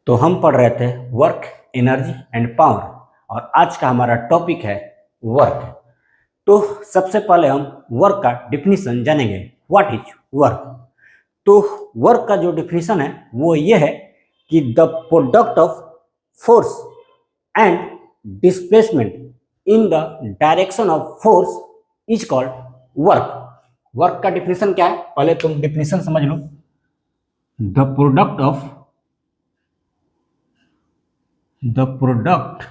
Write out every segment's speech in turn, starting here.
तो हम पढ़ रहे थे वर्क, एनर्जी एंड पावर और आज का हमारा टॉपिक है वर्क। तो सबसे पहले हम वर्क का डिफिनीशन जानेंगे। What is work? तो वर्क का जो डिफिनीशन है वो ये है कि the product of force and displacement in the direction of force is called work. Work का डिफिनीशन क्या है, पहले तुम डिफिनीशन समझ लो। The product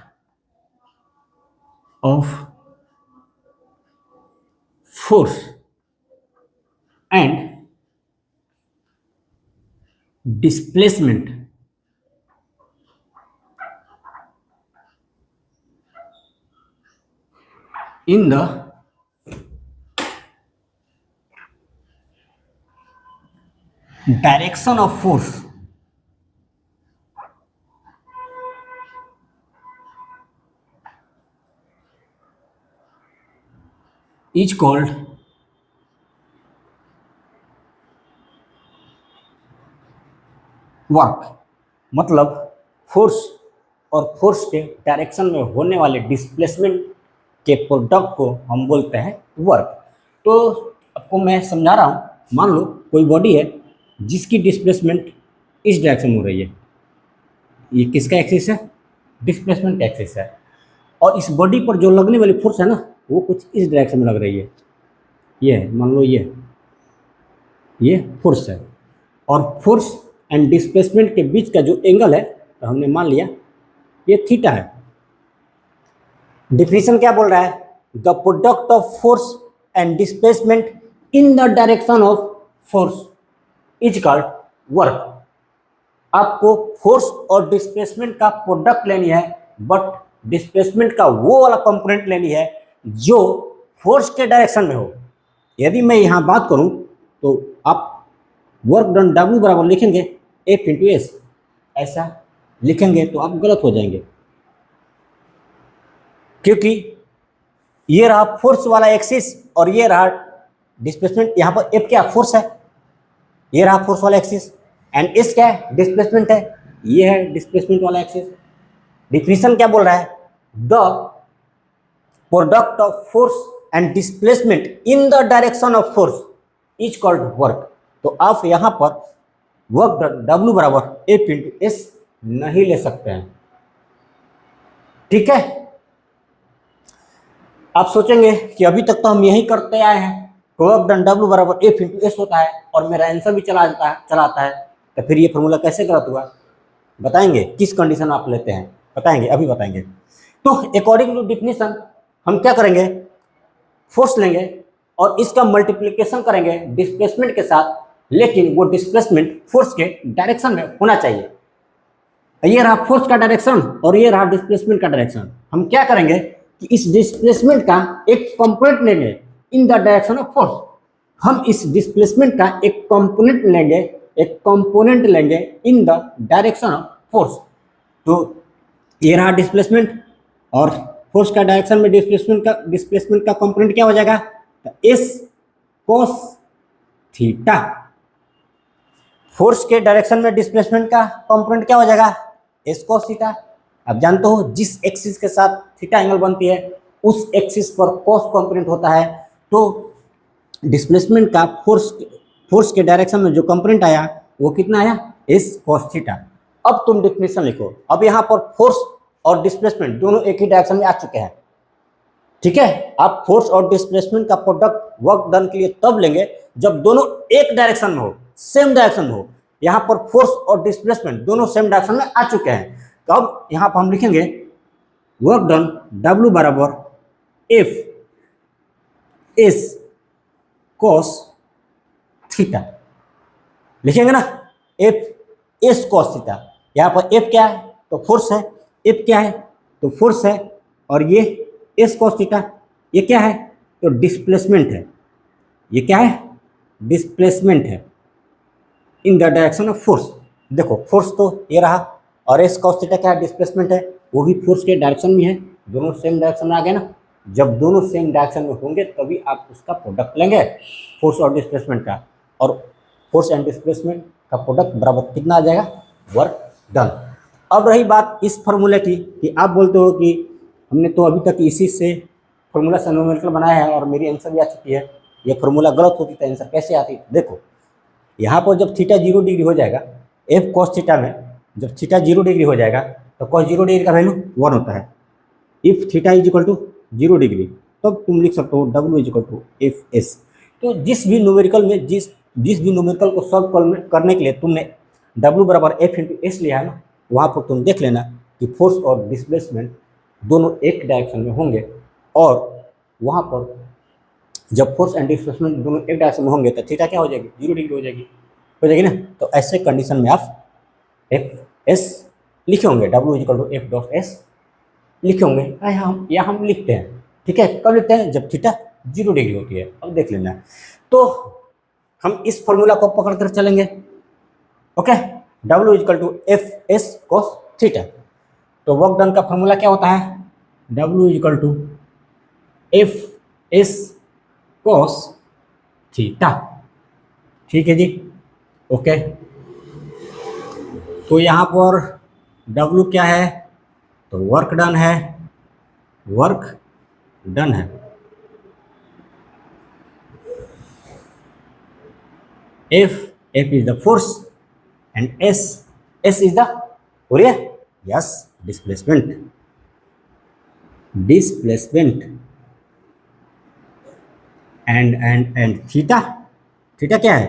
of force and displacement in the direction of force is called work. मतलब force और force के डायरेक्शन में होने वाले डिस्प्लेसमेंट के प्रोडक्ट को हम बोलते हैं वर्क। तो आपको मैं समझा रहा हूँ, मान लो कोई बॉडी है जिसकी डिस्प्लेसमेंट इस डायरेक्शन में हो रही है, ये किसका एक्सिस है? डिस्प्लेसमेंट का एक्सिस है। और इस बॉडी पर जो लगने वाली फोर्स है ना, वो कुछ इस डायरेक्शन में लग रही है। ये है, मान लो ये फोर्स है और फोर्स एंड डिस्प्लेसमेंट के बीच का जो एंगल है तो हमने मान लिया ये थीटा है। डिफिनीशन क्या बोल रहा है? The product of force and displacement in the direction of force is called work. आपको फोर्स और डिस्प्लेसमेंट का प्रोडक्ट लेनी है, बट डिस्प्लेसमेंट का वो वाला कंपोनेंट लेनी है जो फोर्स के डायरेक्शन में हो। यदि मैं यहाँ बात करूँ तो आप वर्क डन W बराबर लिखेंगे F इंटू एस, ऐसा लिखेंगे तो आप गलत हो जाएंगे, क्योंकि ये रहा फोर्स वाला एक्सिस और ये रहा डिस्प्लेसमेंट। यहाँ पर F क्या फोर्स है, ये रहा फोर्स वाला एक्सिस, एंड S क्या है? डिस्प्लेसमेंट है, ये है डिस्प्लेसमेंट वाला एक्सिस। डिफिनीशन क्या बोल रहा है? The product of force and displacement in the direction of force is called work. तो आप यहाँ पर वर्क W बराबर F इंटू एस नहीं ले सकते हैं, ठीक है? आप सोचेंगे कि अभी तक तो हम यही करते आए हैं, वर्क डन W बराबर F इंटू एस होता है और मेरा आंसर भी चलाता है, तो फिर ये फॉर्मूला कैसे गलत हुआ? बताएंगे किस कंडीशन आप लेते हैं, बताएंगे, अभी बताएंगे। तो अकॉर्डिंग टू डिफिनीशन हम क्या करेंगे? फोर्स लेंगे और इसका मल्टीप्लिकेशन करेंगे डिस्प्लेसमेंट के साथ, लेकिन वो डिस्प्लेसमेंट फोर्स के डायरेक्शन में होना चाहिए। ये रहा फोर्स का डायरेक्शन और ये रहा डिस्प्लेसमेंट का डायरेक्शन। हम क्या करेंगे कि इस डिस्प्लेसमेंट का एक कंपोनेंट लेंगे इन द डायरेक्शन ऑफ फोर्स। हम इस डिस्प्लेसमेंट का एक कंपोनेंट लेंगे इन द डायरेक्शन ऑफ फोर्स। तो ये रहा डिस्प्लेसमेंट और फोर्स का डायरेक्शन में डिस्प्लेसमेंट का कंपोनेंट क्या हो जाएगा? S cos theta. फोर्स के डायरेक्शन में डिस्प्लेसमेंट का कंपोनेंट क्या हो जाएगा? S cos theta. अब जानते हो जिस एक्सिस के साथ थीटा एंगल बनती है उस एक्सिस पर कोस कंपोनेंट होता है। तो डिस्प्लेसमेंट का फोर्स के डायरेक्शन में जो कंपोनेंट आया वो कितना आया? S cos theta. अब तुम डिफिनीशन लिखो। अब यहाँ पर फोर्स और डिस्प्लेसमेंट दोनों एक ही डायरेक्शन में आ चुके हैं, ठीक है? आप फोर्स और डिस्प्लेसमेंट का प्रोडक्ट वर्क डन के लिए तब लेंगे जब दोनों एक डायरेक्शन में हो, सेम डायरेक्शन में हो। यहाँ पर फोर्स और डिस्प्लेसमेंट दोनों सेम डायरेक्शन में आ चुके हैं। तो अब यहाँ पर हम लिखेंगे वर्क डन W बराबर F एस कोस थीटा, लिखेंगे ना? F S cos theta. यहाँ पर F क्या है? तो फोर्स है। F क्या है? तो फोर्स है। और ये एस कोस थीटा, ये क्या है? तो डिस्प्लेसमेंट है। ये क्या है? डिस्प्लेसमेंट है इन द डायरेक्शन ऑफ फोर्स। देखो फोर्स तो ये रहा और एस कोस थीटा क्या है? डिस्प्लेसमेंट है, वो भी फोर्स के डायरेक्शन में है। दोनों सेम डायरेक्शन में आ गए ना? जब दोनों सेम डायरेक्शन में होंगे तभी आप उसका प्रोडक्ट लेंगे, फोर्स और डिस्प्लेसमेंट का। और फोर्स एंड डिस्प्लेसमेंट का प्रोडक्ट बराबर कितना आ जाएगा? Work done. अब रही बात इस फॉर्मूले की कि आप बोलते हो कि हमने तो अभी तक इसी से फॉर्मूला से न्यूमेरिकल बनाया है और मेरी आंसर भी आ चुकी है, ये फॉर्मूला गलत होती तो आंसर कैसे आती? देखो यहाँ पर जब थीटा 0 डिग्री हो जाएगा, एफ कॉस थीटा में जब थीटा 0 डिग्री हो जाएगा तो कॉस 0 डिग्री का वैल्यू 1 होता है। If theta is equal to 0 degree तब तुम लिख सकते हो W is equal to F S. तो जिस भी न्यूमेरिकल में जिस भी न्यूमेरिकल को सॉल्व करने के लिए तुमने डब्ल्यू बराबर एफ इंटू एस लिया है ना, वहाँ पर तुम देख लेना कि फोर्स और डिस्प्लेसमेंट दोनों एक डायरेक्शन में होंगे, और वहाँ पर जब फोर्स एंड डिस्प्लेसमेंट दोनों एक डायरेक्शन में होंगे तो थीटा क्या हो जाएगी? 0 डिग्री हो जाएगी ना। तो ऐसे कंडीशन में आप एफ एस लिखे होंगे, W is equal to F dot S लिखे होंगे, या हम लिखते हैं। ठीक है, कब लिखते हैं? जब थीटा 0 डिग्री होती है। अब देख लेना, तो हम इस फॉर्मूला को पकड़ कर चलेंगे। Okay, W is equal to F S cos theta. तो वर्क डन का फॉर्मूला क्या होता है? W is equal to F S cos theta. ठीक है जी, ओके। तो यहाँ पर डब्ल्यू क्या है? तो वर्क डन है, वर्क डन है। F is the force and S is the yes displacement and theta क्या है?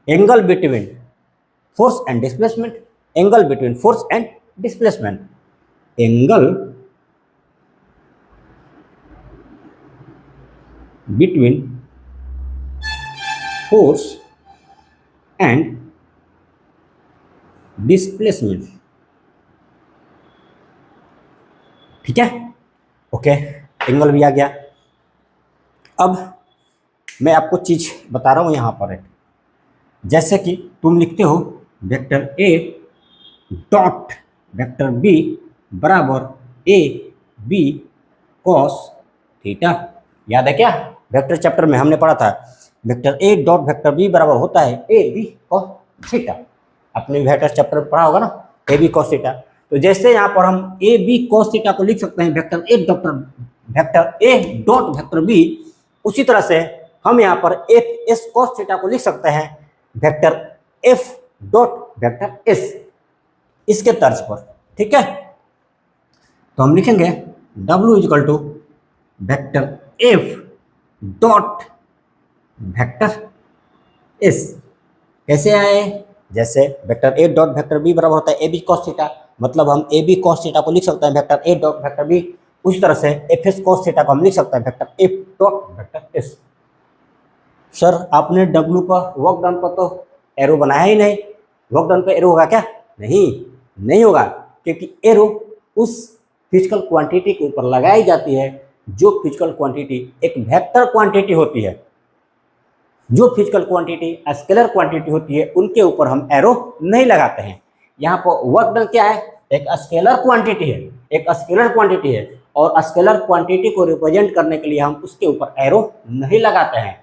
Angle between force and displacement, angle between force and displacement, angle between force and displacement. ठीक है, okay, angle भी आ गया। अब मैं आपको चीज बता रहा हूं यहां पर एक, जैसे कि तुम लिखते हो vector A dot vector B बराबर ए बी कॉस थीटा। याद है क्या? वेक्टर चैप्टर में हमने पढ़ा था vector A dot vector B बराबर होता है ए बी कॉस थीटा। अपने वेक्टर चैप्टर में पढ़ा होगा ना, ए बी कॉस थीटा। तो जैसे यहाँ पर हम ए बी कॉस थीटा को लिख सकते हैं vector A dot vector B, उसी तरह से हम यहाँ पर एफ एस कॉस थीटा को लिख सकते हैं vector F dot vector S, इसके तर्ज पर। ठीक है, तो हम लिखेंगे W is equal to vector F dot vector S. कैसे आए? जैसे vector A dot vector B बराबर होता है ए बी कॉस थीटा, मतलब हम ए बी कॉस थीटा को लिख सकते हैं vector A dot vector B. उसी तरह से एफ एस कॉस थीटा को हम लिख सकते हैं vector F dot vector S. Sir आपने डब्ल्यू पर वर्क डन पर तो एरो बनाया ही नहीं, वर्क डन पर एरो होगा क्या? नहीं होगा, क्योंकि एरो उस फिजिकल क्वांटिटी के ऊपर लगाई जाती है जो फिजिकल क्वांटिटी एक वेक्टर क्वांटिटी होती है। जो फिजिकल क्वांटिटी स्केलर क्वांटिटी होती है उनके ऊपर हम एरो नहीं लगाते हैं। यहाँ पर वर्क डन क्या है? एक स्केलर क्वांटिटी है, एक स्केलर क्वांटिटी है, और स्केलर क्वांटिटी को रिप्रेजेंट करने के लिए हम उसके ऊपर एरो नहीं लगाते हैं।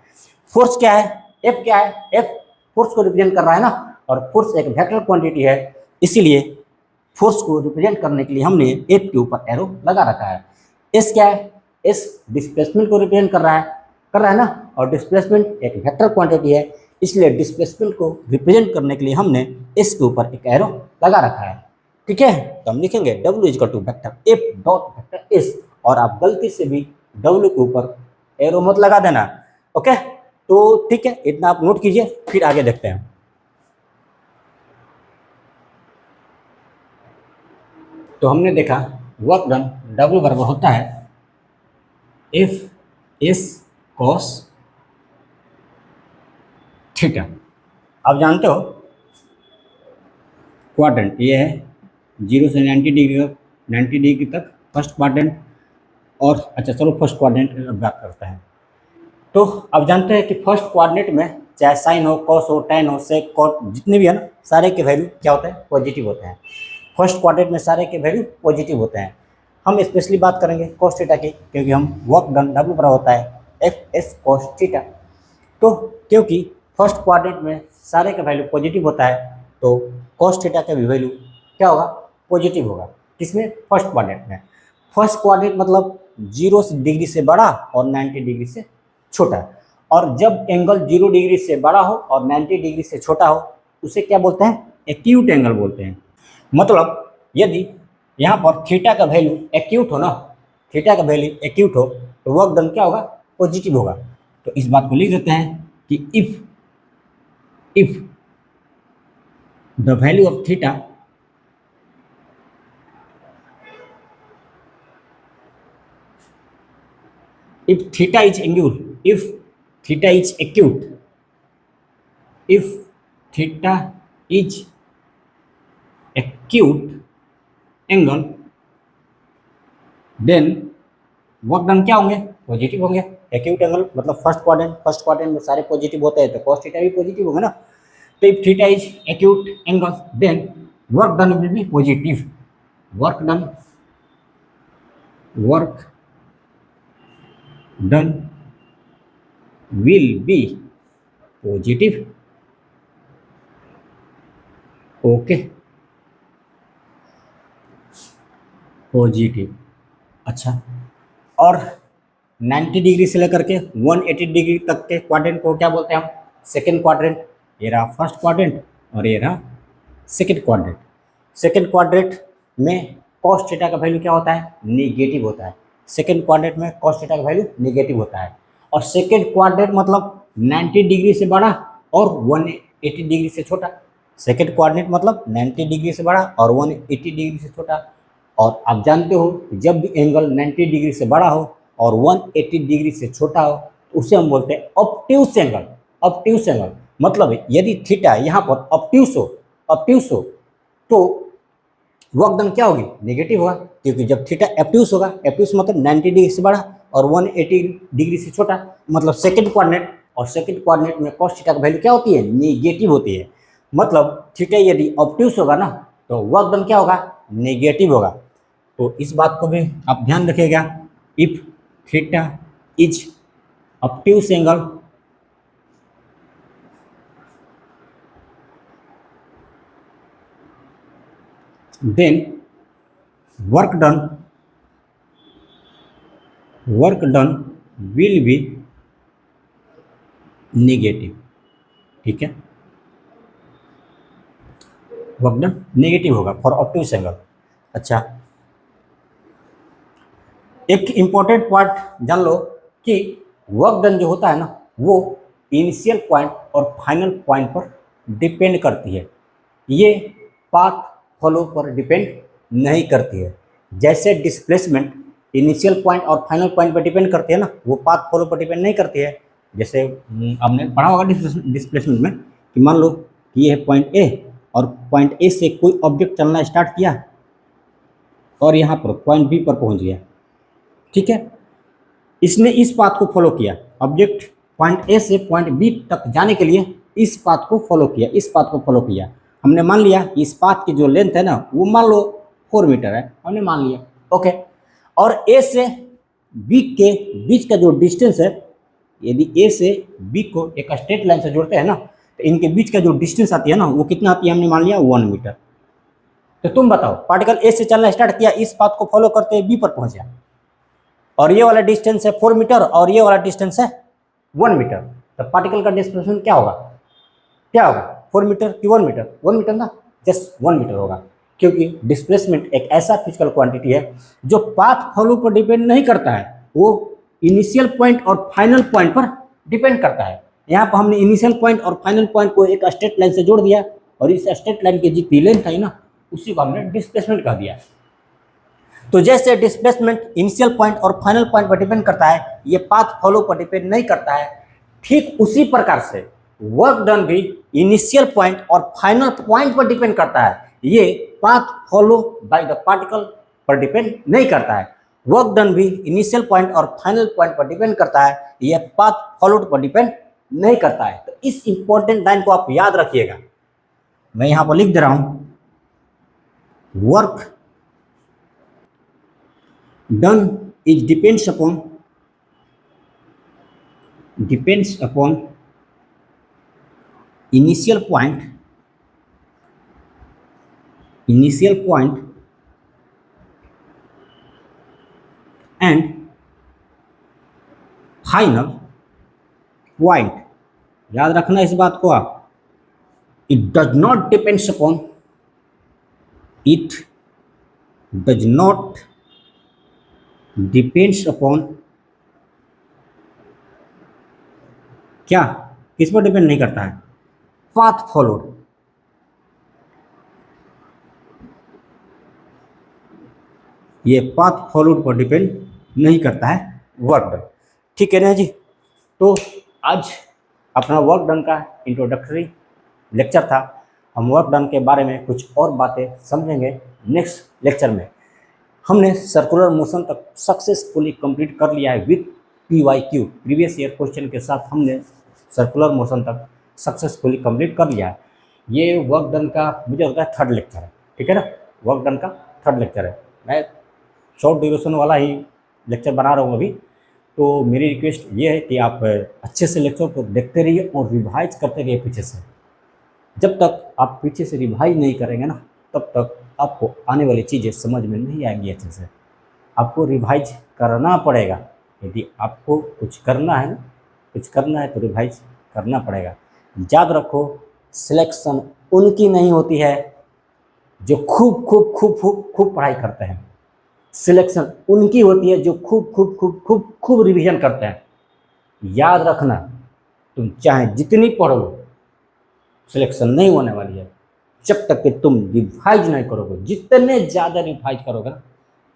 फोर्स क्या है? एफ क्या है? एफ फोर्स को रिप्रेजेंट कर रहा है ना, और फोर्स एक वेक्टर क्वांटिटी है, इसीलिए फोर्स को रिप्रेजेंट करने के लिए हमने एफ के ऊपर एरो लगा रखा है। एस क्या है? एस डिस्प्लेसमेंट को रिप्रेजेंट कर रहा है ना, और डिस्प्लेसमेंट एक वेक्टर क्वांटिटी है, इसलिए डिस्प्लेसमेंट को रिप्रेजेंट करने के लिए हमने एस के ऊपर एक एरो लगा रखा है। ठीक है, तो हम लिखेंगे W is equal to vector F dot vector S, और आप गलती से भी डब्ल्यू के ऊपर एरो मत लगा देना। ओके, तो ठीक है, इतना आप नोट कीजिए, फिर आगे देखते हैं। तो हमने देखा वर्क डन डब्ल्यू बराबर होता है एफ एस कॉस थीटा। आप जानते हो क्वाड्रेंट ये है 0 से 90 डिग्री तक फर्स्ट क्वाड्रेंट, और अच्छा चलो फर्स्ट क्वाड्रेंट बात करते हैं। तो आप जानते हैं कि फर्स्ट क्वाड्रेंट में चाहे साइन हो, कॉस हो, टैन हो, सेक, कॉट, जितने भी है ना, सारे के वैल्यू क्या होते हैं? पॉजिटिव होते हैं। फर्स्ट क्वाड्रेंट में सारे के वैल्यू पॉजिटिव होते हैं। हम स्पेशली बात करेंगे कॉस थीटा की, क्योंकि हम वर्क डन डब्ल्यू बराबर होता है एफ एस कॉस थीटा। तो क्योंकि फर्स्ट क्वाड्रेंट में सारे का वैल्यू पॉजिटिव होता है, तो कॉस थीटा का भी वैल्यू क्या होगा? पॉजिटिव होगा। किसमें? फर्स्ट क्वाड्रेंट में। फर्स्ट क्वाड्रेंट मतलब 0 डिग्री से बड़ा और 90 डिग्री से छोटा। और जब एंगल 0 डिग्री से बड़ा हो और 90 डिग्री से छोटा हो उसे क्या बोलते हैं? एक्यूट एंगल बोलते हैं। मतलब यदि यहाँ पर थीटा का वैल्यू एक्यूट हो ना, थीटा का वैल्यू एक्यूट हो तो वर्क डन क्या होगा? पॉजिटिव होगा। तो इस बात को लिख देते हैं कि if the value of theta if theta is acute, if theta is acute, if theta is acute angle, then work done क्या होंगे? पॉजिटिव होंगे। एक्यूट एंगल मतलब फर्स्ट क्वाड्रेंट में सारे पॉजिटिव होते हैं तो cos थीटा भी पॉजिटिव होगा ना। तो if theta is acute angle then work done will be positive. Work done will be positive. Okay, positive. अच्छा, और 90 डिग्री से लेकर के 180 डिग्री तक के क्वाड्रेंट को क्या बोलते हैं हम? Second quadrant. ये रहा फर्स्ट क्वाड्रेंट और ये रहा सेकेंड क्वाड्रेंट। सेकेंड क्वाड्रेंट में cos थीटा का वैल्यू क्या होता है? नेगेटिव होता है। सेकेंड क्वाड्रेंट में cos थीटा का वैल्यू नेगेटिव होता है। और सेकेंड क्वाड्रेंट मतलब 90 डिग्री से बड़ा और 180 डिग्री से छोटा। सेकेंड क्वाड्रेंट मतलब 90 डिग्री से बड़ा और 180 डिग्री से छोटा। और आप जानते हो जब भी एंगल 90 डिग्री से बड़ा हो और 180 डिग्री से छोटा हो तो उसे हम बोलते हैं ऑब्ट्यूस एंगल। ऑब्ट्यूस एंगल मतलब यदि थीटा यहाँ पर ऑब्ट्यूस हो तो वर्क डन क्या होगी? नेगेटिव होगा। क्योंकि जब थीटा एब्ट्यूस होगा, एब्ट्यूस मतलब 90 डिग्री से बड़ा और 180 डिग्री से छोटा, मतलब सेकेंड क्वाड्रेंट। और सेकेंड क्वाड्रेंट में cos थीटा का वैल्यू क्या होती है? नेगेटिव होती है। मतलब थीटा यदि ऑब्ट्यूस होगा ना तो वर्क डन क्या होगा? नेगेटिव होगा। तो इस बात को भी आप ध्यान रखिएगा। If theta is obtuse angle then work done will be negative. ठीक है, वर्क डन नेगेटिव होगा फॉर ऑब्ट्यूस एंगल। अच्छा, एक इम्पॉर्टेंट पॉइंट जान लो कि वर्क डन जो होता है ना वो इनिशियल पॉइंट और फाइनल पॉइंट पर डिपेंड करती है। ये पाथ फॉलो पर डिपेंड नहीं करती है। जैसे डिस्प्लेसमेंट इनिशियल पॉइंट और फाइनल पॉइंट पर डिपेंड करती है ना, वो पाथ फॉलो पर डिपेंड नहीं करती है। जैसे आपने पढ़ा होगा डिस्प्लेसमेंट में कि मान लो कि ये है पॉइंट ए और पॉइंट ए से कोई ऑब्जेक्ट चलना स्टार्ट किया और यहाँ पर पॉइंट बी पर पहुँच गया। ठीक है, इसने इस पाथ को फॉलो किया। ऑब्जेक्ट पॉइंट ए से पॉइंट बी तक जाने के लिए इस पाथ को फॉलो किया। हमने मान लिया कि इस पाथ की जो लेंथ है ना वो मान लो 4 मीटर है, हमने मान लिया। ओके, और ए से बी के बीच का जो डिस्टेंस है, यदि ए से बी को एक स्ट्रेट लाइन से जोड़ते हैं ना तो इनके बीच का जो डिस्टेंस आती है ना वो कितना आती है? हमने मान लिया 1 मीटर। तो तुम बताओ, पार्टिकल ए से चलना स्टार्ट किया, इस पाथ को फॉलो करते बी पर पहुंचा और ये वाला डिस्टेंस है 4 मीटर और ये वाला डिस्टेंस है 1 मीटर। तो पार्टिकल का डिस्प्लेसमेंट क्या होगा? 4 मीटर कि 1 मीटर? 1 मीटर ना, जस्ट 1 मीटर होगा। क्योंकि डिस्प्लेसमेंट एक ऐसा फिजिकल क्वांटिटी है जो पाथ फॉलो पर डिपेंड नहीं करता है, वो इनिशियल पॉइंट और फाइनल पॉइंट पर डिपेंड करता है। यहाँ पर हमने इनिशियल पॉइंट और फाइनल पॉइंट को एक स्ट्रेट लाइन से जोड़ दिया और इस स्ट्रेट लाइन की जितनी लेंथ है ना उसी को हमने डिस्प्लेसमेंट कह दिया। तो जैसे डिस्प्लेसमेंट इनिशियल पॉइंट और फाइनल पॉइंट पर डिपेंड करता है, ये पाथ फॉलो पर डिपेंड नहीं करता है, ठीक उसी प्रकार से वर्क डन भी इनिशियल पॉइंट और फाइनल पॉइंट पर डिपेंड करता है, ये path follow by the particle पर डिपेंड नहीं करता है। वर्क डन भी इनिशियल पॉइंट और फाइनल पॉइंट पर डिपेंड करता है, ये पाथ फॉलोड पर डिपेंड नहीं करता है। तो इस इंपॉर्टेंट लाइन को आप याद रखिएगा। मैं यहां पर लिख दे रहा हूं, work done is depends upon initial point and final point, याद रखना इस बात को आप, it does not depends upon, it does not depends upon क्या, किस पर डिपेंड नहीं करता है, पाथ फॉलोड, ये पाथ फॉलोड पर डिपेंड नहीं करता है वर्क डन। ठीक है ना जी। तो आज अपना वर्क डन का इंट्रोडक्टरी लेक्चर था। हम वर्क डन के बारे में कुछ और बातें समझेंगे नेक्स्ट लेक्चर में। हमने सर्कुलर मोशन तक सक्सेसफुली कंप्लीट कर लिया है with PYQ, previous year question के साथ हमने सर्कुलर मोशन तक सक्सेसफुली कंप्लीट कर लिया है। ये वर्क डन का मुझे लगता है थर्ड लेक्चर है, ठीक है ना, वर्क डन का थर्ड लेक्चर है। मैं शॉर्ट ड्यूरेशन वाला ही लेक्चर बना रहा हूँ अभी। तो मेरी रिक्वेस्ट ये है कि आप अच्छे से लेक्चर को देखते रहिए और रिवाइज करते रहिए पीछे से। जब तक आप पीछे से रिवाइज नहीं करेंगे ना, तब तक आपको आने वाली चीज़ें समझ में नहीं आएंगी अच्छे से। आपको रिवाइज करना पड़ेगा। यदि आपको कुछ करना है ना, कुछ करना है तो रिवाइज करना पड़ेगा। याद रखो, सिलेक्शन उनकी नहीं होती है जो खूब खूब खूब खूब खूब पढ़ाई करते हैं। सिलेक्शन उनकी होती है जो खूब खूब खूब खूब खूब रिवीजन करते हैं। याद रखना, तुम चाहे जितनी पढ़ो, सिलेक्शन नहीं होने वाली है जब तक कि तुम रिवाइज नहीं करोगे। जितने ज़्यादा रिवाइज करोगे ना,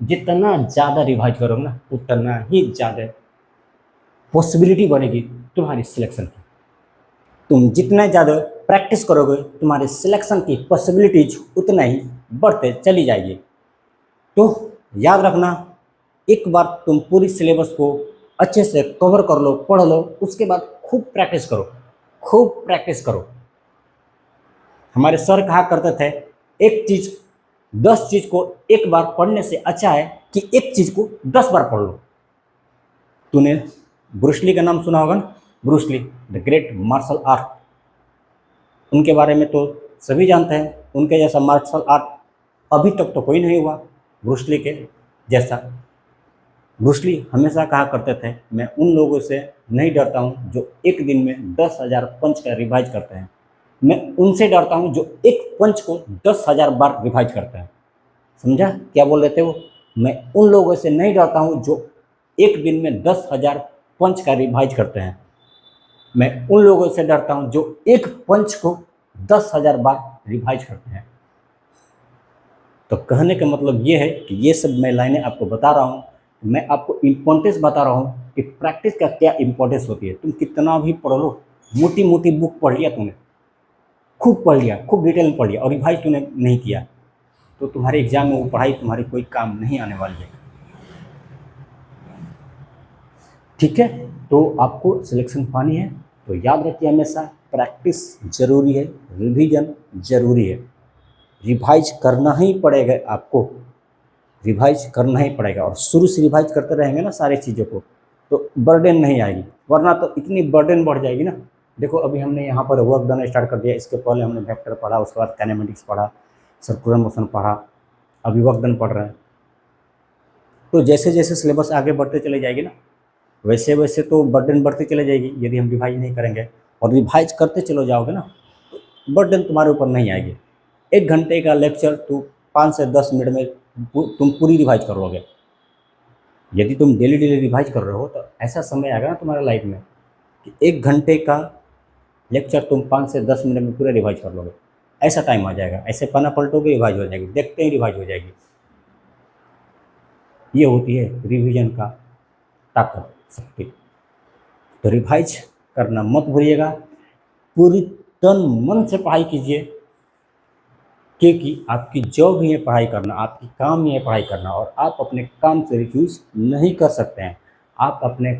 जितना ज़्यादा रिवाइज करोगे ना, उतना ही ज़्यादा पॉसिबिलिटी बनेगी तुम्हारी सिलेक्शन की। तुम जितना ज़्यादा प्रैक्टिस करोगे, तुम्हारे सिलेक्शन की पॉसिबिलिटीज उतना ही बढ़ते चली जाएगी। तो याद रखना, एक बार तुम पूरी सिलेबस को अच्छे से कवर कर लो, पढ़ लो, उसके बाद खूब प्रैक्टिस करो, खूब प्रैक्टिस करो। हमारे सर कहा करते थे, एक चीज़ 10 चीज़ को एक बार पढ़ने से अच्छा है कि एक चीज़ को 10 बार पढ़ लो। तूने ब्रूस ली का नाम सुना होगा ना, Bruce Lee the great martial art, उनके बारे में तो सभी जानते हैं। उनके जैसा मार्शल आर्ट अभी तक तो कोई नहीं हुआ ब्रूस ली के जैसा। ब्रूस ली हमेशा कहा करते थे, मैं उन लोगों से नहीं डरता हूँ जो एक दिन में 10,000 पंच का रिवाइज करते हैं, मैं उनसे डरता हूँ जो एक पंच को 10,000 बार रिवाइज करते हैं। समझा क्या बोल रहे थे वो? मैं उन लोगों से नहीं डरता हूँ जो एक दिन में 10,000 पंच का रिवाइज करते हैं, मैं उन लोगों से डरता हूँ जो एक पंच को 10,000 बार रिवाइज करते हैं। तो कहने का मतलब ये है कि ये सब मैं लाइनें आपको बता रहा हूँ, मैं आपको इम्पोर्टेंस बता रहा हूँ कि प्रैक्टिस का क्या इम्पोर्टेंस होती है। तुम कितना भी पढ़ लो, मोटी मोटी बुक पढ़ लिया तुमने, खूब पढ़ लिया, खूब डिटेल में पढ़ लिया और रिवाइज तूने नहीं किया, तो तुम्हारे एग्जाम में वो पढ़ाई तुम्हारी कोई काम नहीं आने वाली है। ठीक है, तो आपको सिलेक्शन पानी है तो याद रखिए हमेशा प्रैक्टिस जरूरी है, रिवीजन जरूरी है, रिवाइज करना ही पड़ेगा आपको, रिवाइज करना ही पड़ेगा। और शुरू से रिवाइज करते रहेंगे ना सारी चीज़ों को, तो बर्डन नहीं आएगी, वरना तो इतनी बर्डन बढ़ जाएगी ना। देखो अभी हमने यहाँ पर वर्क डन स्टार्ट कर दिया, इसके पहले हमने वेक्टर पढ़ा, उसके बाद काइनेमेटिक्स पढ़ा, सर्कुलर मोशन पढ़ा, अभी वर्क डन पढ़ रहे हैं। तो जैसे जैसे सिलेबस आगे बढ़ते चले जाएगी ना, वैसे वैसे तो बर्डन बढ़ती चले जाएगी। यदि हम रिवाइज नहीं करेंगे और रिवाइज करते चलो जाओगे ना, तो बर्डन तुम्हारे ऊपर नहीं आएगी। 1 घंटे का लेक्चर तो 5 से 10 मिनट में तुम पूरी रिवाइज कर लोगे। यदि तुम डेली डेली रिवाइज कर रहे हो तो ऐसा समय आएगा ना तुम्हारे लाइफ में कि 1 घंटे का लेक्चर तुम 5 से 10 मिनट में पूरा रिवाइज कर लोगे। ऐसा टाइम आ जाएगा, ऐसे पन्ना पलटोगे रिवाइज हो जाएगी, देखते ही रिवाइज हो जाएगी। ये होती है रिवीजन का ताकत, शक्ति। तो रिवाइज करना मत भूलिएगा, पूरी तन मन से पढ़ाई कीजिए, क्योंकि आपकी जॉब ही है पढ़ाई करना, आपकी काम ही है पढ़ाई करना, और आप अपने काम से रिफ्यूज नहीं कर सकते हैं। आप अपने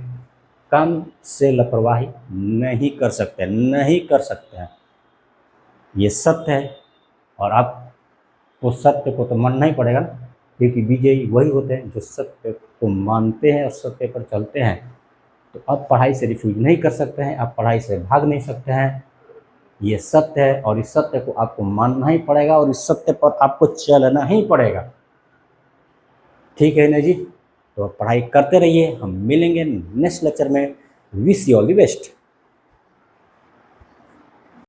काम से लापरवाही नहीं कर सकते, नहीं कर सकते हैं, ये सत्य है। और आपको सत्य को तो मानना ही पड़ेगा ना, क्योंकि विजयी वही होते हैं जो सत्य को मानते हैं और सत्य पर चलते हैं। तो आप पढ़ाई से रिफ्यूज नहीं कर सकते हैं, आप पढ़ाई से भाग नहीं सकते हैं, ये सत्य है। और इस सत्य को आपको मानना ही पड़ेगा और इस सत्य पर आपको चलना ही पड़ेगा। ठीक है ना जी। तो पढ़ाई करते रहिए, हम मिलेंगे नेक्स्ट लेक्चर में। Wish you all the best.